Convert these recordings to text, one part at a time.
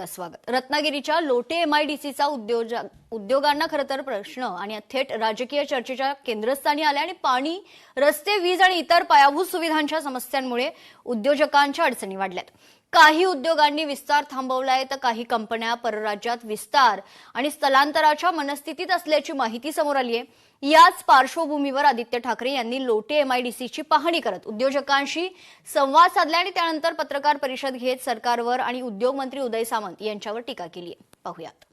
स्वागत। रत्नागिरीच्या लोटे एमआयडीसीचा उद्योगांना खरं तर प्रश्न आणि थेट राजकीय चर्चेच्या केंद्रस्थानी आले आणि पाणी, रस्ते, वीज आणि इतर पायाभूत सुविधांच्या समस्यांमुळे उद्योजकांच्या अडचणी वाढल्यात। काही उद्योगांनी विस्तार थांबवलाय तर काही कंपन्या परराज्यात विस्तार आणि स्थलांतराच्या मनस्थितीत असल्याची माहिती समोर आली आहे। याच पार्श्वभूमीवर आदित्य ठाकरे यांनी लोटे एमआयडीसीची पाहणी करत उद्योजकांशी संवाद साधला आणि त्यानंतर पत्रकार परिषद घेत सरकारवर आणि उद्योग मंत्री उदय सामंत यांच्यावर टीका केली आहे। पाहूयात।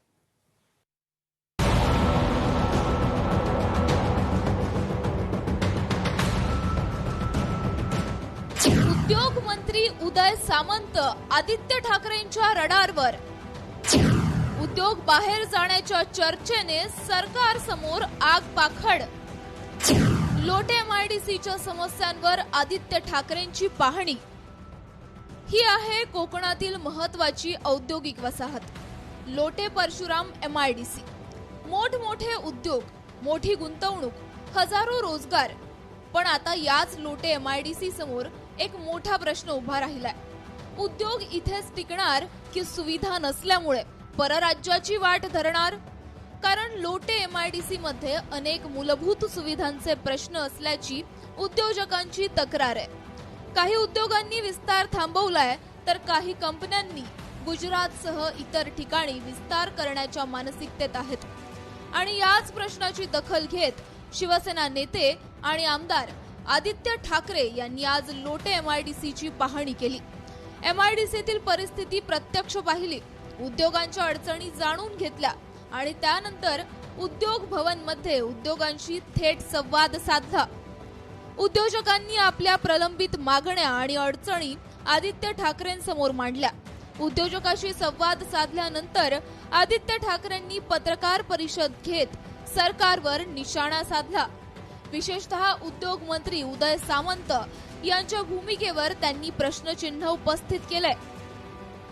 उद्योग मंत्री उदय सामंत आदित्य ठाकरेंच्या रडारवर। उद्योग बाहेर जाण्याच्या चर्चेने सरकार समोर आग पाखड। लोटे एमआयडीसीच्या समस्यांवर आदित्य ठाकरेंची पाहणी। ही आहे कोकणातील महत्वाची औद्योगिक वसाहत लोटे परशुराम एमआयडीसी। मोठमोठे उद्योग, मोठी गुंतवणूक, हजारो रोजगार। पण आता याच लोटे एमआयडीसी समोर एक मोठा प्रश्न उभा राहिलाय। उद्योग इथेच टिकणार की सुविधा नसल्यामुळे परराज्याची वाट धरणार? कारण लोटे एमआयडीसी मध्ये अनेक मूलभूत सुविधांचे प्रश्न असल्याची उद्योजकांची तक्रार आहे। काही उद्योगांनी विस्तार थांबवलाय तर काही कंपन्यांनी गुजरातसह इतर ठिकाणी विस्तार करण्याच्या मानसिकतेत आहेत। आणि याच प्रश्नाची दखल घेत शिवसेना नेते आणि आमदार आदित्य ठाकरे यांनी आज लोटे एमआयडीसीची पाहणी केली। एमआयडीसीतील परिस्थिती प्रत्यक्ष पाहिली, उद्योगांच्या अडचणी जाणून घेतल्या आणि त्यानंतर उद्योग भवन मध्ये उद्योगांशी थेट संवाद साधला। उद्योजकांनी आपल्या प्रलंबित मागण्या आणि अडचणी आदित्य ठाकरेंसमोर मांडल्या। उद्योजकांशी संवाद साधल्यानंतर आदित्य ठाकरेंनी पत्रकार परिषद घेत सरकारवर निशाणा साधला। विशेषतः उद्योग मंत्री उदय सामंत यांच्या भूमिकेवर त्यांनी प्रश्नचिन्ह उपस्थित केले।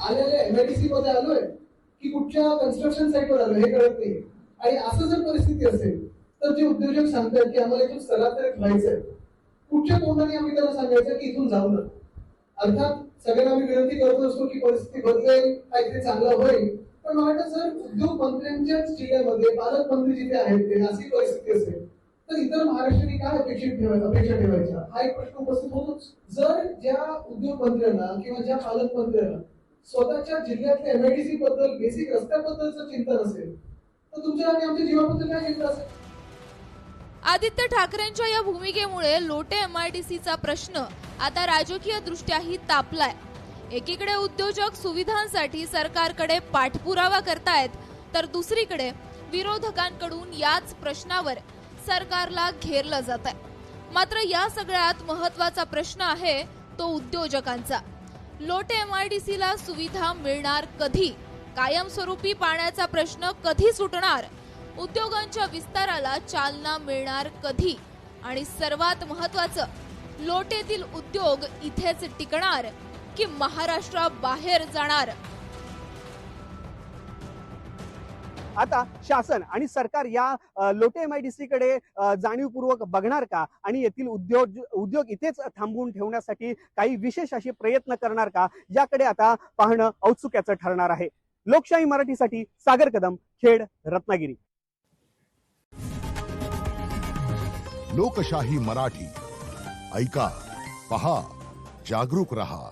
आलेले एमआयडीसी मध्ये आलोय की कुठच्या कन्स्ट्रक्शन साइटवर आलोय हे कळत नाही। आणि असं जर परिस्थिती असेल तर जे उद्योजक सांगतात की आम्हाला इथून स्थलांतरित व्हायचंय, कुठच्या तोंडाने आम्ही त्यांना सांगायचं की इथून जाऊ नका? अर्थात सगळ्यांना आम्ही विनंती करत असतो की परिस्थिती बदलेल, काहीतरी चांगलं होईल, पण मला वाटतं जर उद्योग मंत्र्यांच्याच जिल्ह्यामध्ये पालकमंत्री जिथे आहेत ते अशी परिस्थिती असेल तर इतर महाराष्ट्राने काय अपेक्षा ठेवायच्या हा एक प्रश्न उपस्थित होतोच। जर ज्या उद्योग मंत्र्यांना किंवा ज्या पालकमंत्र्यांना स्वतःच्या जिल्ह्यातल्या एमआयडीसी बद्दल, बेसिक रस्त्याबद्दलचं चिंतन असेल तर तुमच्या आणि आमच्या जीवाबद्दल काय चिंता असेल? आदित्य ठाकरेंच्या या भूमिकेमुळे लोटे एमआयडीसीचा प्रश्न आता राजकीय दृष्ट्याही तापलाय। एकीकडे उद्योजक सुविधांसाठी सरकारकडे पाठपुरावा करतायत तर दुसरीकडे विरोधकांकडून याच प्रश्नावर सरकारला घेरलं जात आहे। मात्र या सगळ्यात महत्वाचा प्रश्न आहे तो उद्योजकांचा। लोटे एमआयडीसीला सुविधा मिळणार कधी? कायमस्वरूपी पाण्याचा प्रश्न कधी सुटणार? उद्योगांच्या विस्ताराला चालना मिळणार कधी? आणि सर्वात महत्वाचं, लोटेतील उद्योग इथेच टिकणार की महाराष्ट्राबाहेर जाणार? आता शासन आणि सरकार या लोटे एमआयडीसी कडे जाणीवपूर्वक बघणार का आणि येथील उद्योग इथेच थांबवून ठेवण्यासाठी काही विशेष असे प्रयत्न करणार का, याकडे आता पाहणं औत्सुक्याचं ठरणार आहे। लोकशाही मराठीसाठी सागर कदम, खेड, रत्नागिरी। लोकशाही मराठी ऐका, पहा, जागरूक रहा।